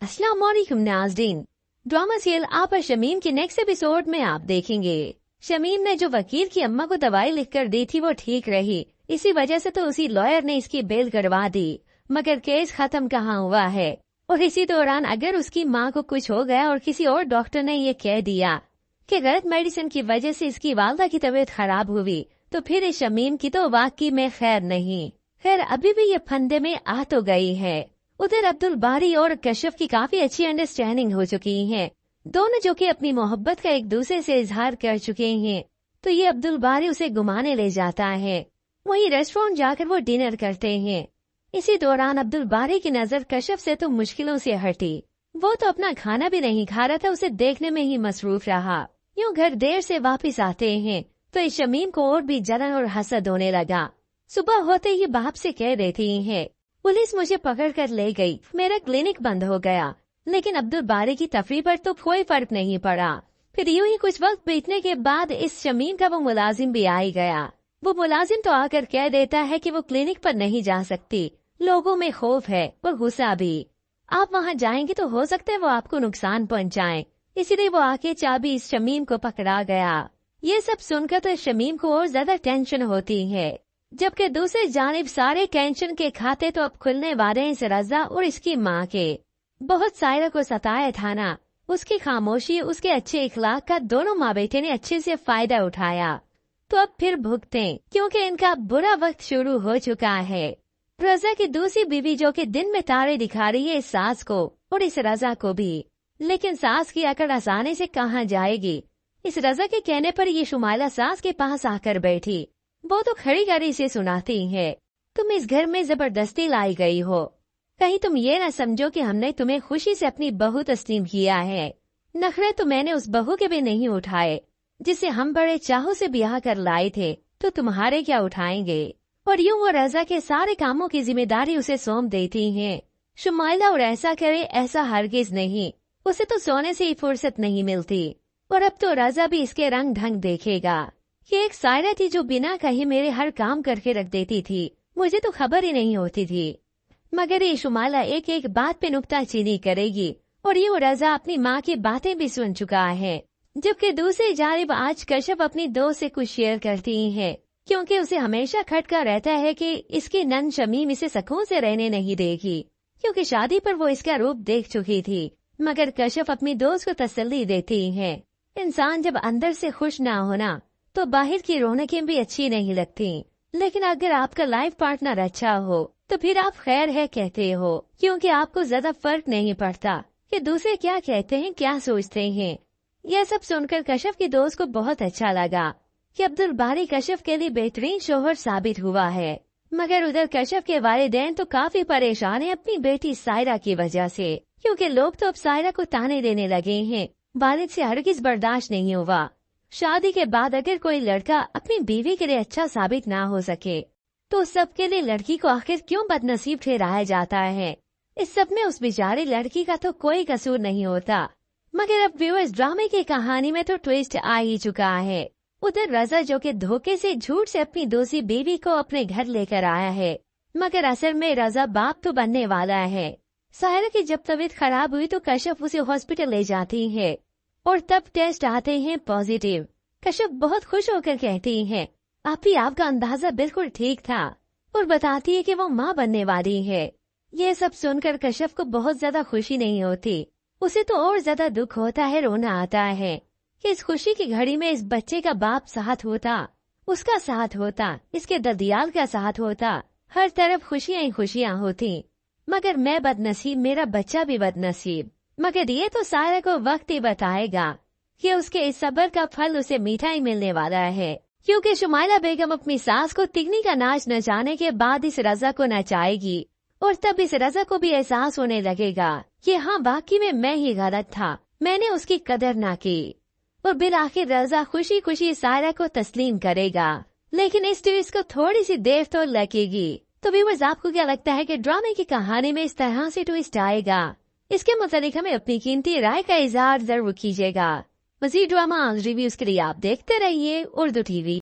अस्सलाम वालेकुम नाज़रीन। ड्रामा सीरियल आप और शमीम के नेक्स्ट एपिसोड में आप देखेंगे शमीम ने जो वकील की अम्मा को दवाई लिखकर दी थी वो ठीक रही, इसी वजह से तो उसी लॉयर ने इसकी बेल करवा दी। मगर केस खत्म कहाँ हुआ है। और इसी दौरान अगर उसकी माँ को कुछ हो गया और किसी और डॉक्टर ने ये कह दिया कि गलत मेडिसिन की वजह से इसकी वालदा की तबीयत खराब हुई, तो फिर इस शमीम की तो वाकई में खैर नहीं। खैर अभी भी ये फंदे में आ तो गई है। उधर अब्दुल बारी और कशफ की काफी अच्छी अंडरस्टैंडिंग हो चुकी है, दोनों जो कि अपनी मोहब्बत का एक दूसरे से इजहार कर चुके हैं। तो ये अब्दुल बारी उसे घुमाने ले जाता है, वहीं रेस्टोरेंट जाकर वो डिनर करते हैं। इसी दौरान अब्दुल बारी की नजर कशफ से तो मुश्किलों से हटी। वो तो अपना खाना भी नहीं खा रहा था, उसे देखने में ही मसरूफ रहा। यूं घर देर से वापस आते हैं तो इस शमीम को और भी जलन और हसद होने लगा। सुबह होते ही बाप से कह देती है, पुलिस मुझे पकड़ कर ले गई, मेरा क्लिनिक बंद हो गया। लेकिन अब्दुल बारी की तफरीह पर तो कोई फर्क नहीं पड़ा। फिर यूं ही कुछ वक्त बीतने के बाद इस शमीम का वो मुलाजिम भी आ ही गया। वो मुलाजिम तो आकर कह देता है कि वो क्लिनिक पर नहीं जा सकती, लोगों में खौफ है और गुस्सा भी। आप वहाँ जाएंगे तो हो सकता है वो आपको नुकसान पहुँचाएं, इसीलिए वो आके चाबी इस शमीम को पकड़ा गया। ये सब सुनकर तो शमीम को और ज्यादा टेंशन होती है, जबकि दूसरी जानिब सारे टेंशन के खाते तो अब खुलने वाले हैं इस रजा और इसकी माँ के। बहुत सायरा को सताया था ना, उसकी खामोशी उसके अच्छे इखलाक का दोनों माँ बेटे ने अच्छे से फायदा उठाया। तो अब फिर भुगतें, क्योंकि इनका बुरा वक्त शुरू हो चुका है। रजा की दूसरी बीवी जो कि दिन में तारे दिखा रही है इस सास को और इस रजा को भी, लेकिन सास की अकड़ आसानी से कहाँ जाएगी। इस रजा के कहने पर ये शुमाइला सास के पास आकर बैठी। वो तो खड़ी खड़ी से सुनाती है, तुम इस घर में जबरदस्ती लाई गई हो, कहीं तुम ये न समझो कि हमने तुम्हें खुशी से अपनी बहू तस्लीम किया है। नखरे तो मैंने उस बहू के भी नहीं उठाए जिसे हम बड़े चाहों से ब्याह कर लाए थे, तो तुम्हारे क्या उठाएंगे। और यूं वो रजा के सारे कामों की जिम्मेदारी उसे सौंप देती है। शुमाइला और ऐसा करे ऐसा हरगिज नहीं, उसे तो सोने से ही फुर्सत नहीं मिलती। और अब तो रजा भी इसके रंग ढंग देखेगा। ये एक सायरा थी जो बिना कहे मेरे हर काम करके रख देती थी, मुझे तो खबर ही नहीं होती थी। मगर ये शुमाइला एक एक बात पे नुक्ताचीनी करेगी और ये रजा अपनी माँ की बातें भी सुन चुका है। जबकि दूसरी जानिब आज कशफ अपनी दोस्त से कुछ शेयर करती है, क्योंकि उसे हमेशा खटका रहता है कि इसकी नन शमीम इसे सुकून से रहने नहीं देगी, क्योंकि शादी पर वो इसका रूप देख चुकी थी। मगर कशफ अपनी दोस्त को तसल्ली देती है, इंसान जब अंदर से खुश ना होना तो बाहर की रौनकें भी अच्छी नहीं लगती। लेकिन अगर आपका लाइफ पार्टनर अच्छा हो तो फिर आप खैर है कहते हो, क्योंकि आपको ज्यादा फर्क नहीं पड़ता कि दूसरे क्या कहते हैं क्या सोचते हैं। यह सब सुनकर कशफ की दोस्त को बहुत अच्छा लगा कि अब्दुल बारी कशफ के लिए बेहतरीन शोहर साबित हुआ है। मगर उधर कशफ के वालिदैन तो काफी परेशान हैं अपनी बेटी सायरा की वजह से, क्योंकि लोग तो अब सायरा को ताने देने लगे हैं, वालिद से हरगिज बर्दाश्त नहीं हुआ। शादी के बाद अगर कोई लड़का अपनी बीवी के लिए अच्छा साबित ना हो सके तो सबके लिए लड़की को आखिर क्यों बदनसीब ठहराया जाता है। इस सब में उस बेचारी लड़की का तो कोई कसूर नहीं होता। मगर अब व्यूअर्स ड्रामे की कहानी में तो ट्विस्ट आ ही चुका है। उधर रजा जो कि धोखे से झूठ से अपनी दूसरी बीवी को अपने घर लेकर आया है, मगर असल में रजा बाप तो बनने वाला है। सायरा की जब तबीयत खराब हुई तो कशफ उसे हॉस्पिटल ले जाती है और तब टेस्ट आते हैं पॉजिटिव। कशफ बहुत खुश होकर कहती है, आपका अंदाजा बिल्कुल ठीक था, और बताती है कि वो माँ बनने वाली है। ये सब सुनकर कशफ को बहुत ज्यादा खुशी नहीं होती, उसे तो और ज्यादा दुख होता है, रोना आता है कि इस खुशी की घड़ी में इस बच्चे का बाप साथ होता, उसका साथ होता, इसके ददियाल का साथ होता, हर तरफ खुशियां ही खुशियां होती। मगर मैं बदनसीब, मेरा बच्चा भी बदनसीब। मगर ये तो सायरा को वक्त ही बताएगा कि उसके इस सब्र का फल उसे मीठा ही मिलने वाला है, क्योंकि शुमाइला बेगम अपनी सास को तिगनी का नाच नचाने के बाद इस रजा को नचाएगी और तब इस रजा को भी एहसास होने लगेगा कि हाँ वाकई में मैं ही गलत था, मैंने उसकी कदर ना की। और बिल आखिर रजा खुशी खुशी सायरा को तस्लीम करेगा। लेकिन इस ट्विस्ट को थोड़ी सी देर तो लगेगी। तो व्यूअर्स आपको क्या लगता है कि ड्रामे की कहानी में इस तरह से ट्विस्ट आएगा? इसके मुतालिक हमें अपनी कीमती राय का इजहार जरूर कीजिएगा। मज़ीद ड्रामा रिव्यूज के लिए आप देखते रहिए उर्दू टीवी।